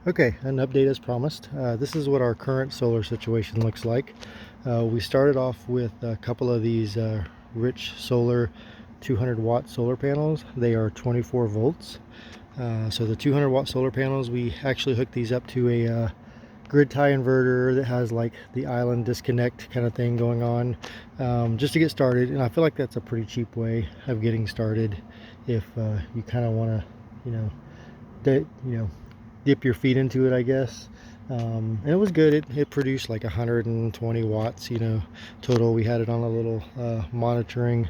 Okay, an update as promised. This is what our current solar situation looks like. We started off with a couple of these Rich Solar 200 watt solar panels. They are 24 volts. So the 200 watt solar panels, we actually hooked these up to a grid tie inverter that has like the island disconnect kind of thing going on, just to get started. And I feel like that's a pretty cheap way of getting started if you kind of want to, you know, dip your feet into it, I guess. And it was good. It produced like 120 watts, total. We had it on a little monitoring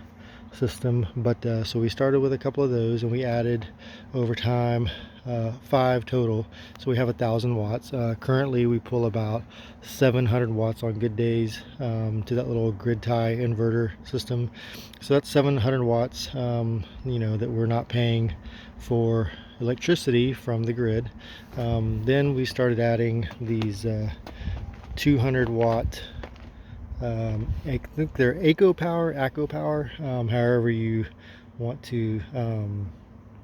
system, but so we started with a couple of those and we added over time 5 total, so we have 1,000 watts. Currently we pull about 700 watts on good days to that little grid tie inverter system. So that's 700 watts that we're not paying for electricity from the grid. Then we started adding these 200 watt, I think they're ACOPower, however you want to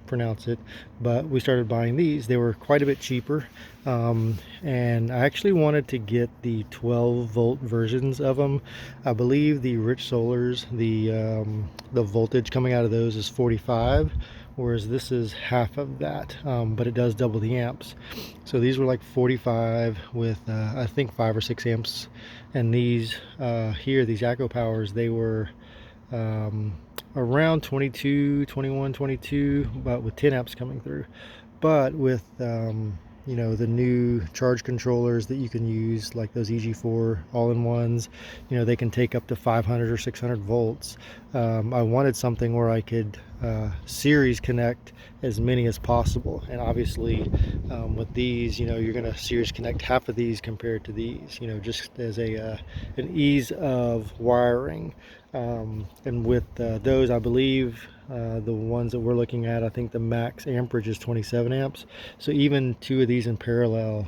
pronounce it, but we started buying these. They were quite a bit cheaper, and I actually wanted to get the 12 volt versions of them. I believe the Rich Solars, the voltage coming out of those is 45, whereas this is half of that, but it does double the amps. So these were like 45 with I think 5 or 6 amps, and these here, these ACOPowers, they were around 22, 21, 22, but with 10 amps coming through. But with the new charge controllers that you can use, like those EG4 all-in-ones, they can take up to 500 or 600 volts. I wanted something where I could series connect as many as possible, and obviously with these, you're going to series connect half of these compared to these, just as an ease of wiring. And with those, I believe the ones that we're looking at, I think the max amperage is 27 amps. So even 2 of these in parallel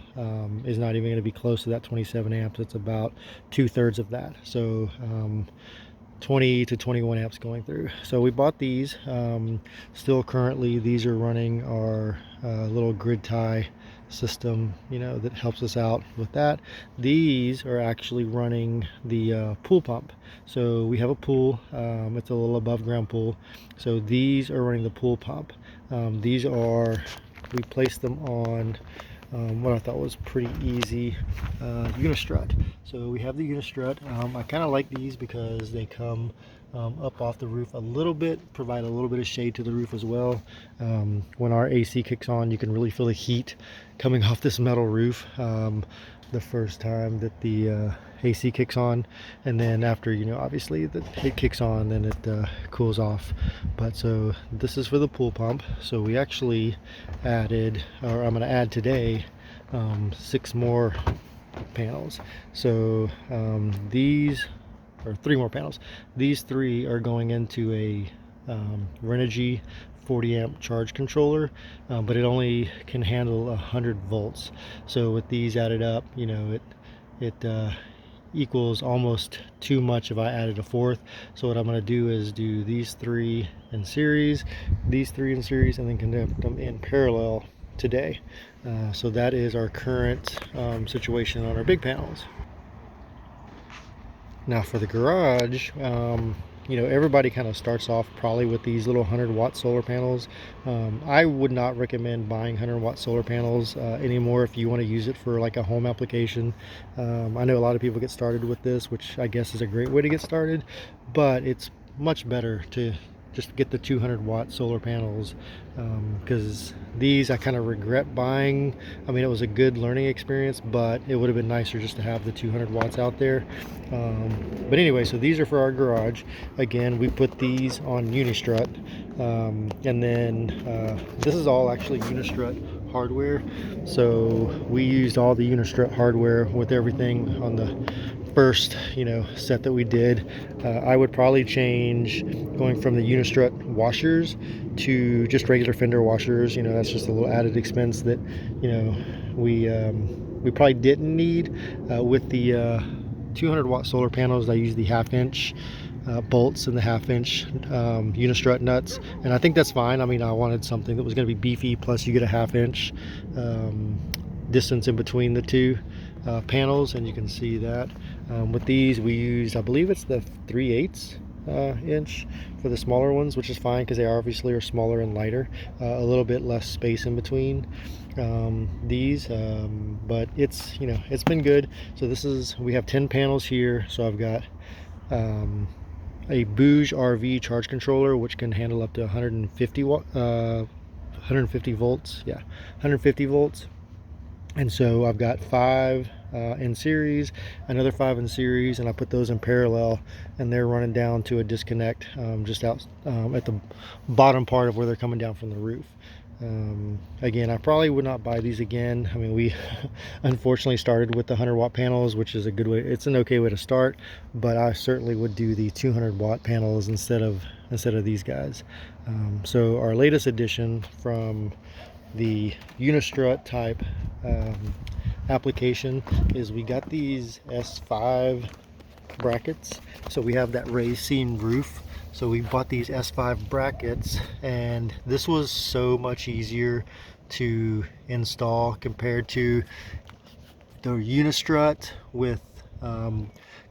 is not even going to be close to that 27 amps. It's about 2/3 of that. So 20 to 21 amps going through. So we bought these. Still currently, these are running our little grid tie system, that helps us out with that. These are actually running the pool pump. So we have a pool, it's a little above ground pool, so these are running the pool pump. We placed them on what I thought was pretty easy, Unistrut. So we have the Unistrut. I kind of like these because they come up off the roof a little bit, provide a little bit of shade to the roof as well. When our AC kicks on, you can really feel the heat coming off this metal roof the first time that the AC kicks on, and then after, obviously it kicks on, then it cools off. But so this is for the pool pump. So we actually added, or I'm going to add today, 6 more panels. So these or 3 more panels. These 3 are going into a Renogy 40 amp charge controller, but it only can handle 100 volts. So with these added up, it equals almost too much if I added a 4th. So what I'm going to do is do these 3 in series, these 3 in series, and then connect them in parallel today. So that is our current situation on our big panels. Now for the garage, everybody kind of starts off probably with these little 100 watt solar panels. I would not recommend buying 100 watt solar panels anymore if you want to use it for like a home application. I know a lot of people get started with this, which I guess is a great way to get started, but it's much better to just get the 200 watt solar panels, because these I kind of regret buying. I mean, it was a good learning experience, but it would have been nicer just to have the 200 watts out there. But anyway, so these are for our garage. Again, we put these on Unistrut, and then this is all actually Unistrut hardware. So we used all the Unistrut hardware with everything on the first set that we did. I would probably change going from the Unistrut washers to just regular fender washers. That's just a little added expense that we probably didn't need. With the 200 watt solar panels, I use the 1/2 inch bolts and the 1/2 inch Unistrut nuts, and I think that's fine. I mean, I wanted something that was going to be beefy, plus you get a 1/2 inch distance in between the two panels, and you can see that. With these we used, I believe it's the 3/8 inch for the smaller ones, which is fine because they obviously are smaller and lighter, a little bit less space in between these, but it's, you know, it's been good. So this is, we have 10 panels here. So I've got a Bouge RV charge controller, which can handle up to 150 volts. Yeah, 150 volts. And so I've got 5 in series, another 5 in series, and I put those in parallel, and they're running down to a disconnect just out at the bottom part of where they're coming down from the roof. Again, I probably would not buy these again. I mean, we unfortunately started with the 100-watt panels, which is a good way, it's an okay way to start, but I certainly would do the 200-watt panels instead of these guys. So our latest addition from the Unistrut type application is we got these S5 brackets. So we have that raised seam roof, so we bought these S5 brackets, and this was so much easier to install compared to the Unistrut with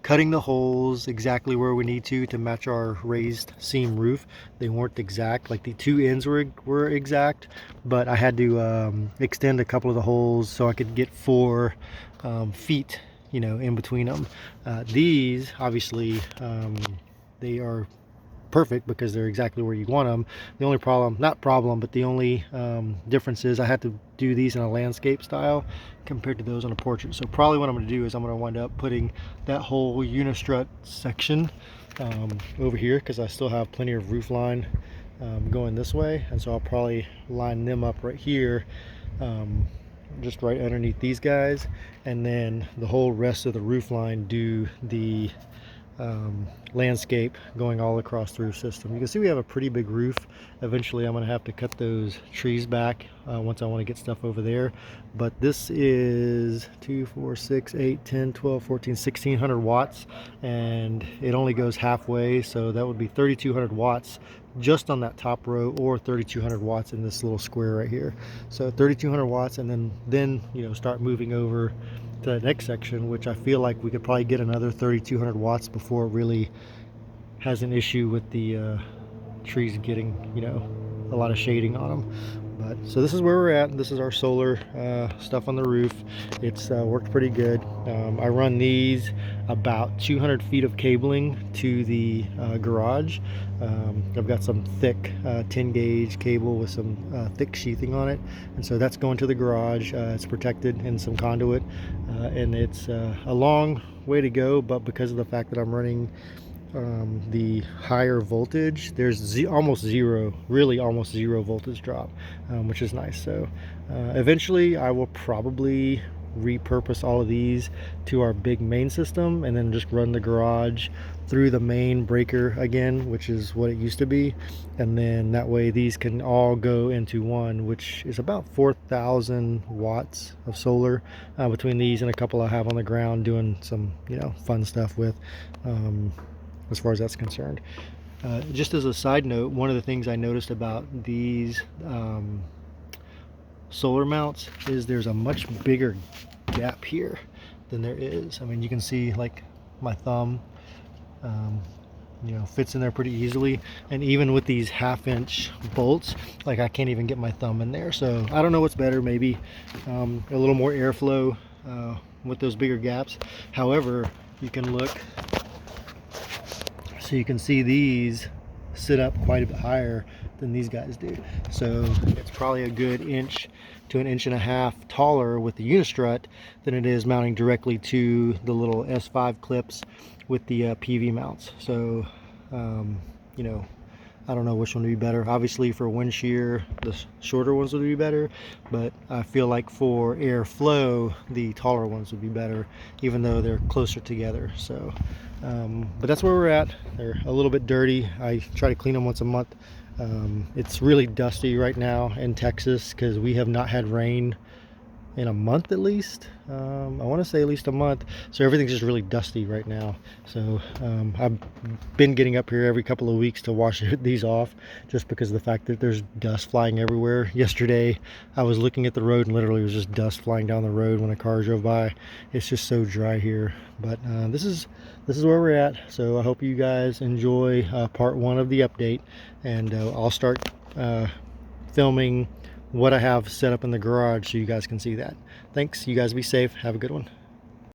cutting the holes exactly where we need to match our raised seam roof. They weren't exact, like the two ends were exact, but I had to extend a couple of the holes so I could get 4 feet, you know, in between them. These obviously they are perfect because they're exactly where you want them. The only problem, not problem, but the only difference is I had to do these in a landscape style compared to those on a portrait. So probably what I'm going to do is I'm going to wind up putting that whole Unistrut section over here, because I still have plenty of roof line going this way, and so I'll probably line them up right here, just right underneath these guys, and then the whole rest of the roof line do the landscape going all across the roof system. You can see we have a pretty big roof. Eventually I'm going to have to cut those trees back once I want to get stuff over there, but this is 2, 4, 6, 8, 10, 12, 14, 1600 watts, and it only goes halfway, so that would be 3200 watts just on that top row, or 3200 watts in this little square right here. So 3200 watts, and then you know, start moving over to the next section, which I feel like we could probably get another 3200 watts before it really has an issue with the trees getting, you know, a lot of shading on them. But so this is where we're at. This is our solar stuff on the roof. It's worked pretty good. I run these about 200 feet of cabling to the garage. I've got some thick 10 gauge cable with some thick sheathing on it, and so that's going to the garage. It's protected in some conduit, and it's a long way to go, but because of the fact that I'm running the higher voltage, there's almost zero voltage drop, which is nice. So eventually I will probably repurpose all of these to our big main system, and then just run the garage through the main breaker again, which is what it used to be, and then that way these can all go into one, which is about 4,000 watts of solar between these and a couple I have on the ground doing some, you know, fun stuff with, as far as that's concerned. Just as a side note, one of the things I noticed about these solar mounts is there's a much bigger gap here than there is. I mean, you can see like my thumb, you know, fits in there pretty easily, and even with these 1/2-inch bolts, like I can't even get my thumb in there. So I don't know what's better, maybe a little more airflow with those bigger gaps. However, you can look, so you can see these sit up quite a bit higher than these guys do. So it's probably a good 1 to 1.5 inches taller with the Unistrut than it is mounting directly to the little S5 clips with the PV mounts. So you know, I don't know which one would be better. Obviously for wind shear, the shorter ones would be better, but I feel like for airflow, the taller ones would be better, even though they're closer together. So but that's where we're at. They're a little bit dirty. I try to clean them once a month. It's really dusty right now in Texas because we have not had rain in a month at least. I want to say at least a month. So everything's just really dusty right now. So I've been getting up here every couple of weeks to wash these off, just because of the fact that there's dust flying everywhere. Yesterday I was looking at the road and literally it was just dust flying down the road when a car drove by. It's just so dry here. But this is where we're at. So I hope you guys enjoy part 1 of the update, and I'll start filming what I have set up in the garage so you guys can see that. Thanks. You guys be safe. Have a good one.